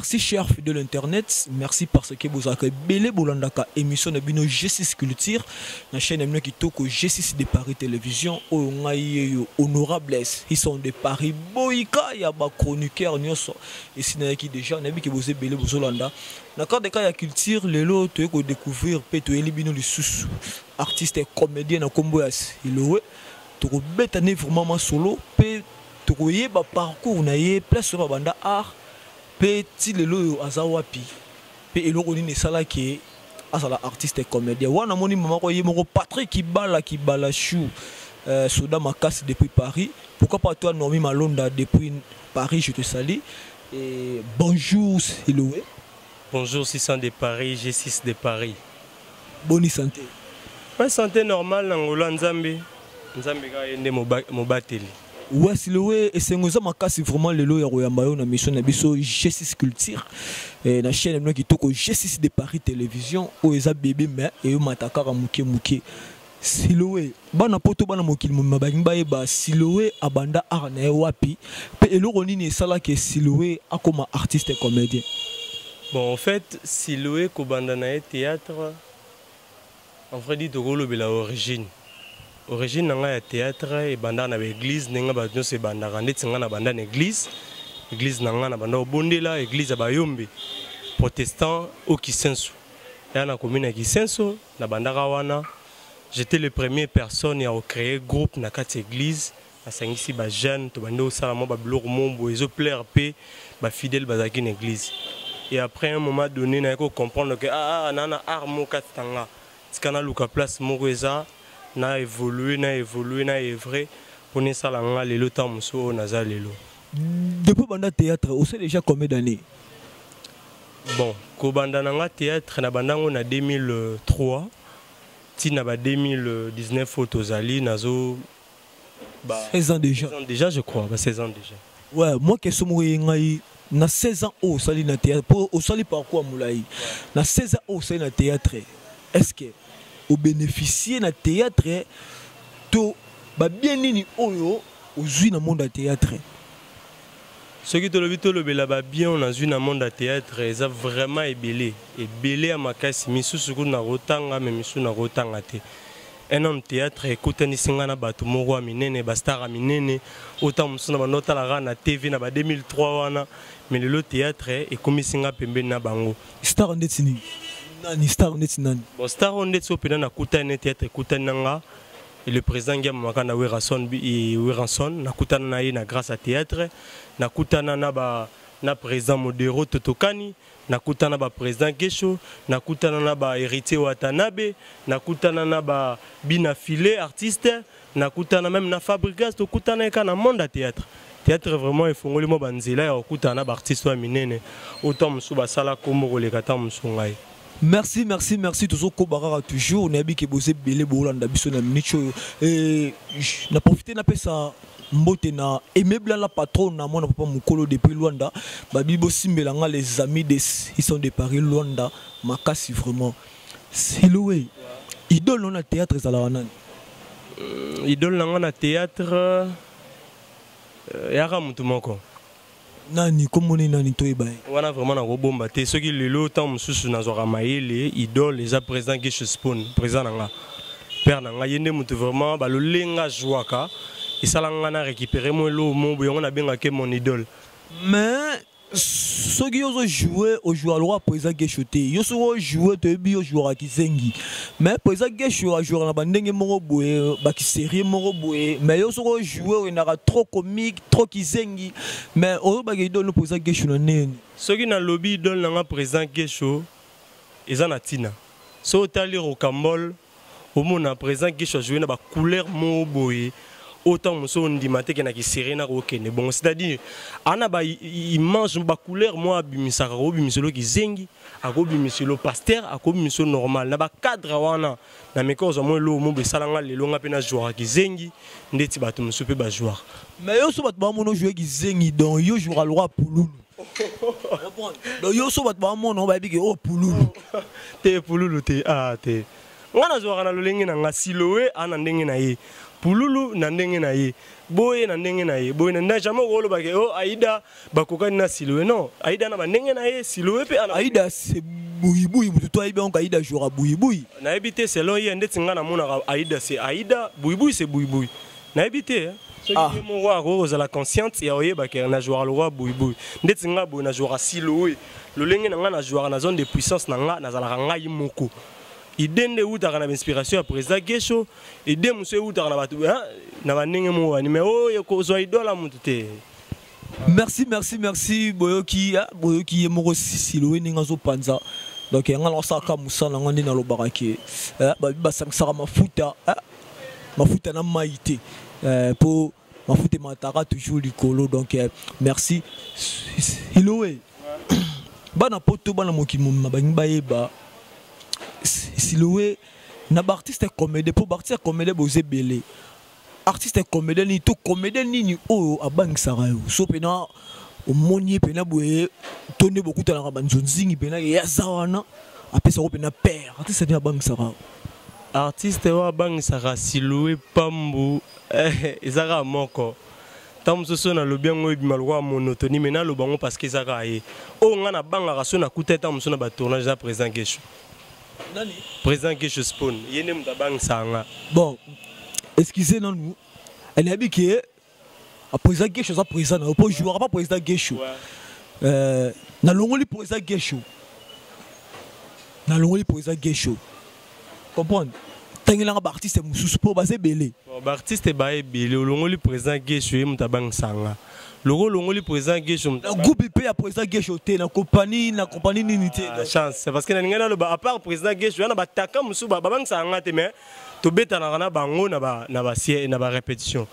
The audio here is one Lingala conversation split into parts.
merci cher de l'internet, merci parce que vous avez belé bolandaka émission de bino G6 Culture, la chaîne de qui toko G6 de Paris Télévision, au honorables, ils sont de Paris, boïka ya ba chroniqueur nyoso, et sinon qui déjà nabi qui vous belé bozolanda, d'accord de cas ya culture, les lots tu peux découvrir peto elibino les sous artistes et comédiens na komboyas, il ouais, tu peux bétaner vraiment solo, pe tu peux ba parcours na ye place sur banda art. Petit lelo azawapi pe eloko ni sala ke asala artiste et comédien wana moni mama ko yemoko Patrick Kibala chou soda makasi depuis Paris, pourquoi pas toi Normi Malonda depuis Paris, je te salue et bonjour Siloué. Bonjour 600 de Paris, G6 de Paris. Bonne santé. Ouais, santé normale nangola nzambe ga yende mobateli. Ouais, Siloué et c'est ngoza makasi vraiment lelo ya royamba yo na mission na biso G6 Culture et na chaîne qui toko G6 de Paris Télévision o eza bébé mais et mataka muke Siloué bana poto bana mokili mabangba e ba Siloué abanda arna wapi pe eloko nini sala ke Siloué akoma artiste et comédien. Bon en fait Siloué ko banda na théâtre en vrai dit tokolo bela origine. Origine nanga ya théâtre et banda na église nenga ba nyose banda randeti nga na banda na église nanga na banda obondela église ya bayombe protestant au Kisenso ya na commune ya Kisenso na banda wana j'étais le premier personne à créer groupe na kati église asangisi ba jeune to banda osala mo ba biloko mombo ezo plaire pe ba fidèle bazaki na église et après un moment donné na ko comprendre que nana armo katanga tikana luka place moko eza na évolué vrai pour ne ça la lelo tamuso naza lelo. Depuis banda théâtre on sait déjà combien d'années? Bon ko banda nanga théâtre na banda on a 2003 tina ba 2019 photos ali nazo 16 ans déjà. 16 ans déjà je crois, 16 ans déjà. Ouais, moi que ce moi ngai na 16 ans au sali na théâtre pour au sali parcours moulai. Na 16 ans au sali na théâtre. Est-ce que au bénéficier na théâtre to ba bien nini oyo ozui na monde à théâtre? Ce qui te le vite le bela ba bien on a vu na monde à théâtre ça vraiment ébélé à makasi misusu na rotanga mais misu na rotanga te. Un homme théâtre écoutani singa na bato moko minene ba star minene autant musuna ba nota la na TV na ba 2003 wana mais le théâtre et comme singa pembe na bango star ndetini nani star ndetini bon star ndetso pena na kutana théâtre kutananga et le président Guillaume Makana Weranson na kutana na ye na grâce à théâtre na kutana na ba na président Modero Totokani na kutana ba président Gesho na kutana na ba héritier Watanabe na kutana na ba Bina Filé artiste na kutana même na Fabrigas to kutana ka na monde à théâtre vraiment efongoli mo banzela ya kutana ba artiste wa minene autant musu ba sala komo ko le kata musungai. Merci toujours Kobarara toujours nabi ke bosé belé bolanda biso na nicho et na profiter na pesa mbote na aimable la patronne na mona papa mukolo depuis Luanda babi bo simbelanga les amis ils sont de Paris Luanda makasi vraiment Siloué idole na théâtre za la wana idole na théâtre yaka mutu moko nani komoni nani toyeba wana vraiment na robomba te soki lelo temps mususu na zora mayele idole les président Gesho Spoon président nga père nga yende mutu vraiment ba lolenga jouaka et ça langa na récupérer moi lo mon boyonga na benga ke mon idole mais soki yozo jouer au joueur roi président Gesho te yoso jouer te bi joueur kizengi mais président Gesho a jouer na bandenge moko boye ba ki série moko boye mais yoso jouer na trop comique trop kizengi mais o ba idole no président Gesho na nene soki na lobby idole na président Gesho eza na tina so tali rocambole au mona président Gesho jouer na ba couleur moko boye autant muso ndimate ke na kisere na kokene bon c'est-à-dire ana ba image ba couleur moi bimisaka ko bimiselo kizengi akobimiselo pasteur akobimiselo normal na ba cadre wana na mekozo mo lo mo besalanga lelo nga pe na joueur kizengi ndeti bato muso pe ba joueur mais yo so bato ba mono jouer kizengi donc yo jouera le roi Pululu donc yo so bato ba mono ba biki oh Pululu te Pululu te te ngana joueur na lolenge na Siloué ana ndenge na ye Pululu na ndenge na ye. Boye na ndenge na ye. Boye na jamais rolo ba ke oh Aïda bakokani na Siloé non. Aïda na ba ndenge na ye Siloé pe ana. Aïda c'est boui toi bien Aïda jouera boui. Na ebité selon ye ndeti nga na mona Aïda c'est Aïda boui c'est boui. Na ebité hein. Celui qui mon roi rose à la conscience ya oye ba ke na jouera le roi boui. Ndeti nga boye na jouera Siloé. Le lenge na nga na jouera na zone de puissance na nga na zalaka ngai moko. Idende utaka na inspiration ya président Gesho ide muso utaka na batu na banenge mo wani mais oyo ko zo idola mutu te. Merci boyoki moko Siloé ninga zo panza donc nga la saka musana ngandi na lobaraki ba sangsaka mafuta na maïté pour mafuta matara toujours likolo donc merci Siloé bana poto bana mokimo mabangi bayeba Siloé na artiste comédien pour artiste comédien boze belé artiste comédien ni to comédien ni o abang sarayo so pena o monier pena boye tonné beaucoup dans la banzonzingi pena ya zawana apesa ko pena père artiste ni abang sarayo artiste wa abang sara Siloé pambu ezaka moko tam so na lobi ngo bimalwa monotonie mena lo bango parce que ezaka ye o ngana banga raso na kuta tam so na ba tournage à présent Gesho. Président Gesho Spawn, yene mtabang sanga. Bon, excusez nous. Elle a dit que à président Gesho ça président, on peut jouer pas président Gesho. Na longoli président Gesho. Na longoli président Gesho. Comprendre? Tangela ba artiste mususu po ba se belé. Ba artiste ba e belé, longoli président Gesho yene mtabang sanga. Logo longoli président Gesho le groupe IP à président Gesho té na compagnie n'unité la chance c'est parce que na ngana lo ba à part président Gesho na ba taka musu ba bang sanga te mais to beta na bango na ba répétition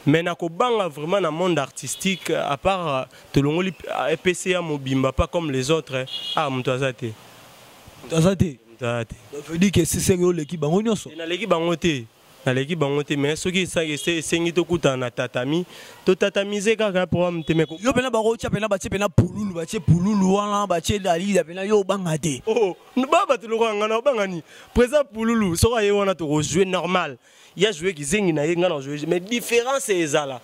mais na ko banga vraiment na monde artistique à part to longoli PCA mobimba pas comme les autres muto azate ça veut dire que c'est sérieux l'équipe bango nyonso na l'équipe bango te na l'équipe bangote mais ce qui c'est sengi to kuta na tatami to tatamiser kaka programme te meko yo pena baro tia pena batie pena pululu wana batie dali da pena yo bangate oh baba to lo ngana bangani présent pululu so ka ye wana to jouer normal il y a jouer qui zengi na ye ngana jouer mais différence c'est ezala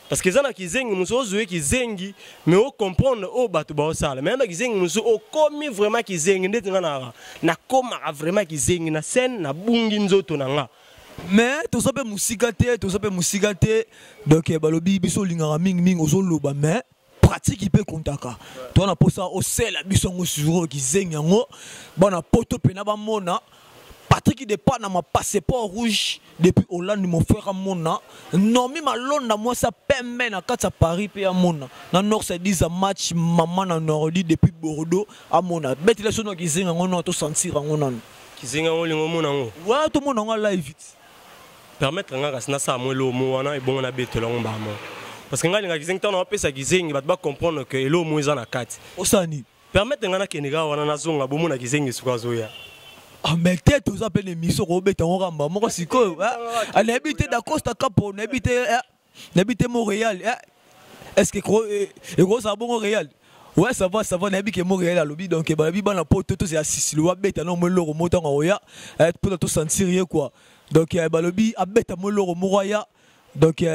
parce que zana ki zengi muso jouer ki zengi mais au comprendre au bato ba osala mais ki zengi muso au komi vraiment ki zengi ndeti ngana na koma vraiment ki zengi na scène na bungi nzoto na nga. Mais tout ça peut musikate donc balobi biso lingara ming ozoloba mais pratique il peut contaka toi na posa au sel biso ngo suro ki zengango bana poto pena ba mona Patrick de pas na ma passeport rouge depuis Hollande mon frère mona non mi malonda moi ça pembe na kata Paris pe mona na nord c'est 10 match maman na nordi depuis Bordeaux à mona beti la sono ki zengango non to sentir ngo non ki zengango lingo mona ngo ouais tout monde ngo live permettre nga na sa mwelo mo wana e bon na betela ngomba mo parce que nga linga kizengi tana opesa kizengi bat ba comprendre que elo mo eza na kati osani permettre nga na kenega wana na zonga bo mo na kizengi suka zoya ah mais tête aux appels émission ko beta ngamba moko siko ana habité da Costa Capo na habité Montréal est-ce que gros ça bon Montréal ouais ça va na habité Montréal à lobby donc balabi bana poto to c'est assisi lo beta non mo loro moto ngoya pour to sentir quoi. Donc balobi abeta moloro moroya donc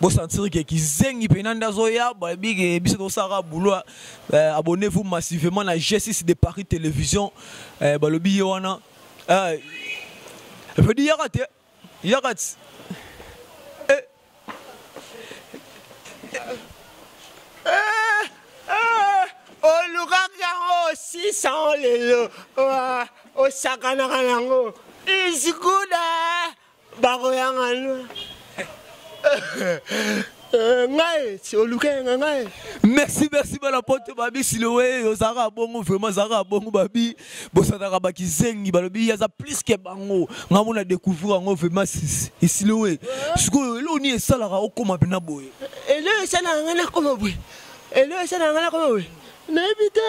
bo sentir que qui zengi penanda zoya balobi que biso to sara boulot abonnez-vous massivement à G6 de Paris Télévision balobi wana veut dire yarat oh lukaka 600 lelo o sakana kanango isikuda bako yangano ngai si olukenga ngai merci bala pote babi Siloé ozara bongo vraiment zara bongo babi bosataka bakizengi balobi yaza plus que bango ngamona découvrir ngo vraiment Siloé siko elo ni esalaka okoma pena boye elo esala ngana koma boye na ebite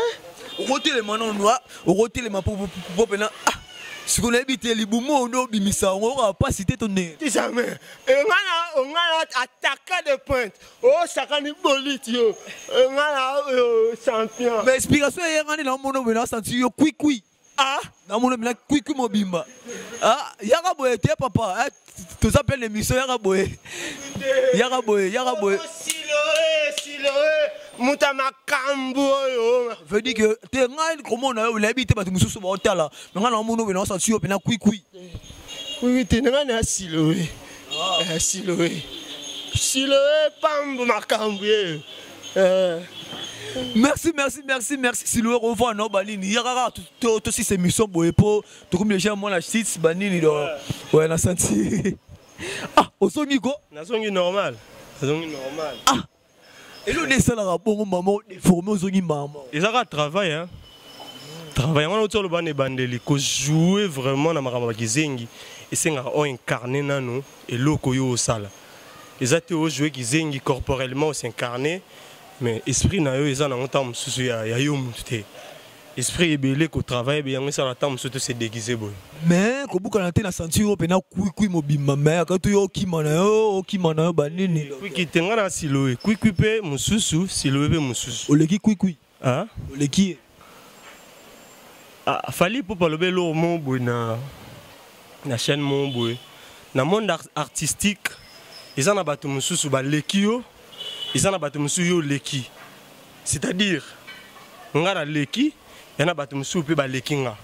okotele manonwa okotele mapopo pena si on habite les boumons, on bimisa, on va pas citer ton nez. Jamais. On a attaqué de pointe. Oh, ça can bolitio. On a champion. Mais explication est en dans mon nom, on senti yo kui. Ah, dans mon nom, kui mobimba. Ah, yaka boyete papa. Tout ça appelle l'émission Yaraboé. Yaraboé. Muta makambo yo. Veut dire que t'es un comment on a l'habité parce que nous sommes au hôtel là. Mais on a mon nom on s'en suit on a Oui, t'es un Siloé. Siloé pambo makambo. Merci Siloé revoir non banini. Yarara tout aussi ces missions boepo tout comme les gens moi la site banini do. Ouais la senti. Ah, au songi ko? Na songi normal. Ah. Et le dessin là bon maman déformé aux songi maman. Ils ont travail hein. Travail on autour le ban et bandeli ko jouer vraiment na makamba kizengi et c'est nga incarné nano et loko yo au sala. Ils ont joué kizengi corporellement s'incarner mais esprit na yo ils en ont temps susu ya yo muté. Esprit est belé qu'au travail bien on ça attend surtout c'est déguisé boy. Mais ko buka na te na sentir au pena kui mobimba mais quand yo kimana banini. Kui kitenga na Siloé. Kui pe mususu Siloé pe mususu. Oleki kui. Hein? Oleki. Ah fallait pour parler lo mon boy na chaîne mon boy. Na monde artistique ils en abatu mususu ba leki yo. Ils en abatu mususu yo leki. C'est-à-dire ngara leki yana batu musu pe ba lekinga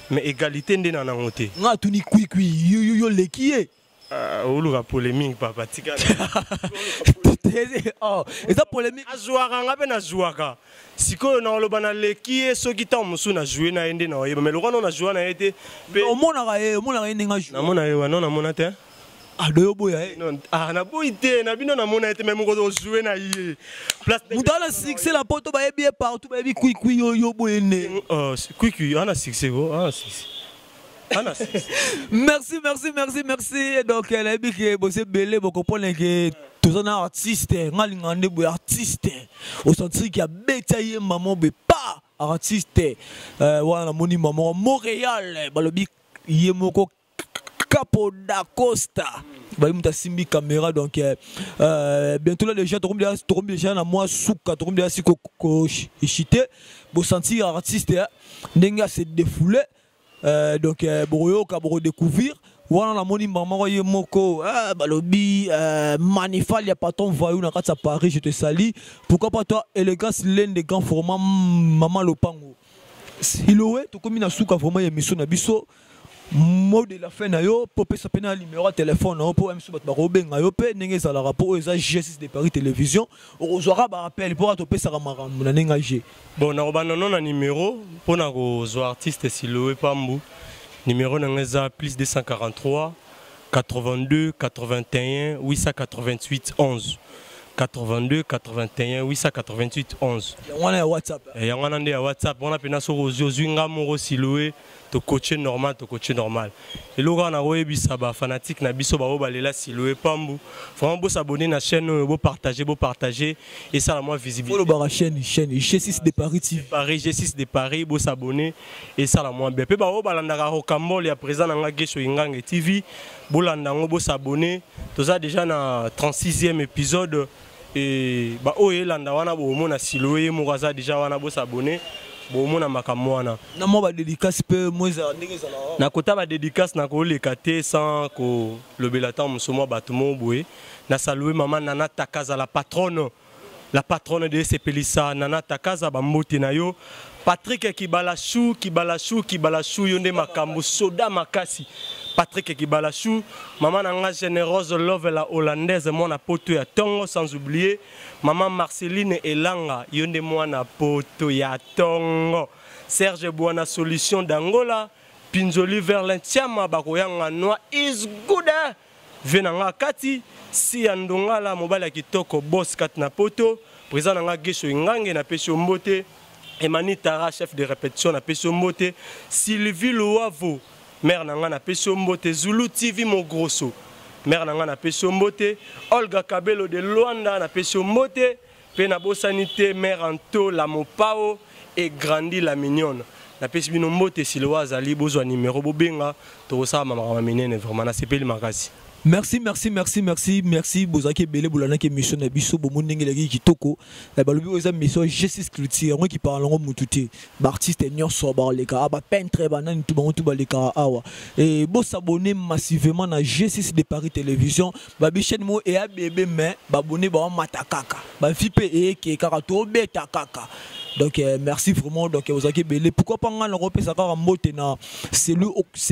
mais égalité ndena na ngote nga tuni kui yo leki oluka polémique papa tika oh et ça polémique azwaka nga pe na zwaka sikoyo na loba na leki soki ta musu na jouer na ende na yeba mais le roi na jouer na été pe o mona ga nenga jouer na mona yo non na mona te ah do boya non ah na boité na bino na mona été même ko jouer na yé place mudala succès la poto ba bien partout ba kui yo boyene kui ana succès go ana succès. Merci. Donc, elle a dit que vous êtes belé, vous comprenez que tous les artistes, artistes, au sens qu'il y a bétaillé maman, mais pas artiste. Voilà, mon maman, Montréal, balobi, yemoko Capo da Costa. Bah, il m'a simbi caméra donc bientôt là les gens tombent déjà na moi souka tombent déjà si ko chité vous sentir artiste n'enga se défouler donc boroyo ka boro découvrir voilà la moni maman ye moko balobi manifal ya patron voyou na kata Paris je te salue pourquoi pas toi élégance l'un des grands formats maman lopango Siloé to komi na souka vraiment émission na biso mot de la fin na yo popé sa pena numéro de téléphone na po mso bat ba robenga yo pe ndenge za la rapport eza G6 de Paris télévision ozwara ba rappel pour to pesa ka makambo na nenga G bon na robana non na numéro pour na ko zo artiste Siloé Pambu numéro na ngeza plus 243 82 81 888 11 82 81 888 11 yangwana WhatsApp yangwana nde ya WhatsApp on a pena so ozwinga moro Siloé to coacher normal et le gars na oyebisa ba fanatique na biso ba obalela Siloé Pambu vraiment beau s'abonner na chaîne beau partager et ça la moins visible follow ba chaîne G6 de Paris TV G6 de Paris beau s'abonner et ça la moins bien pe ba obalanda ka Rocambole ya présent na Gesho Ingange TV bolanda ngo s'abonner toza déjà na 36e épisode et ba oyelanda wana bo mona Siloé moraza déjà wana bo s'abonner bon mon amakamwana na mo ba dédicace pe moza ndenge za na kota ba dédicace na ko lekate sans ko le belatan musomo batumo boye na saluer maman Nana Takaza la patronne de Sepelisa Nana Takaza ba mbote na yo Patrick Kibalachou yonde makambo soda makasi Patrick Kibalachou maman nanga généreuse love la hollandaise mona poto ya tongo sans oublier maman Marceline Elanga yonde mwana poto ya tongo Serge Bouana solution d'Angola Pinzoli Verlin Tiama bakoyanga noa is good venanga kati si andongala mobala kitoko boss kat na poto président nanga Gesho Ingange na pesho mbote Emani Tara chef de répétition na pesho mbote Sylvie Loavo mère nanga na pesho mbote Zulu TV mon grosso mère nanga na pesho mbote Olga Kabelo de Luanda na pesho mbote pe na bosanité mère Anto la Mopao et Grandi la mignonne na pesho bino mbote Siloé azali bozwa numéro bobenga to sa mama minene vraiment na sepeli makasi Merci, merci, merci, merci, merci. Bozaki Bele Boulana qui mission na biso bomondenge lagi kitoko. Balobi oza mission Jessis Culture qui parle en mututé. Artiste nyon soba leka, ba peintre ba nan tout ba leka awa. Et bo s'abonner massivement na Jessis de Paris Télévision. Ba bichen mo e a bébé mais ba abonner ba matakaka. Ba fipe e ke karato beta kaka. Donc merci vraiment. Donc Bozaki Bele. Pourquoi pas en Europe ça car mbotena. C'est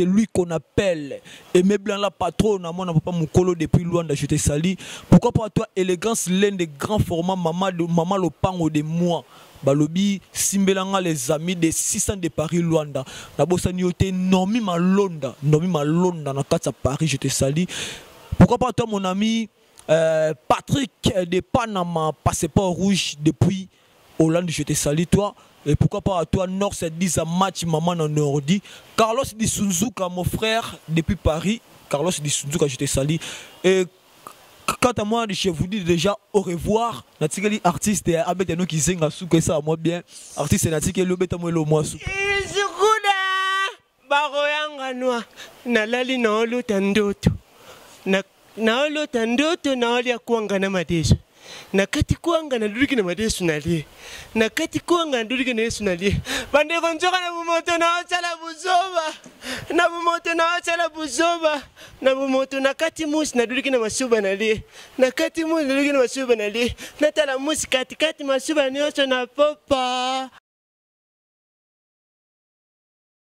lui qu'on appelle Aimé Blanc la patronne. Moi n'a pas mon colo depuis Luanda, je te salue. Pourquoi pas toi élégance l'un des grands formats maman le pango de moi. Balobi Simbelanga les amis de 600 de Paris Luanda. La bossa nioté Nomi Malonda na kata Paris, je te salue. Pourquoi pas toi mon ami Patrick de Panama, passeport rouge depuis Hollande, je te salue toi. Et pourquoi pas à toi, Nord, c'est 10 à match, maman en Nordi. Carlos Di Sunzuka, mon frère, depuis Paris. Carlos Di Sunzuka, je te salue. Et quant à moi, je vous dis déjà au revoir. Natikeli artiste, avec nous qui sing à souke ça, moi bien. Artiste, Natikeli, le bêta, moi, le moi sou. Izukuda, baroyanga noa, nalali na olo tandoto. Na olo tandoto, na oli akuanga na madeso. Nakati kuanga na duriki na madesu nalie. Nakati kuanga na duriki na yesu nalie. Bande konjoka na bumoto na ochala buzoba. Na bumoto na ochala buzoba. Na bumoto nakati musi na duriki na masuba nalie. Nakati musi na duriki na masuba nalie. Natala musi katikati masuba nyoso na popa.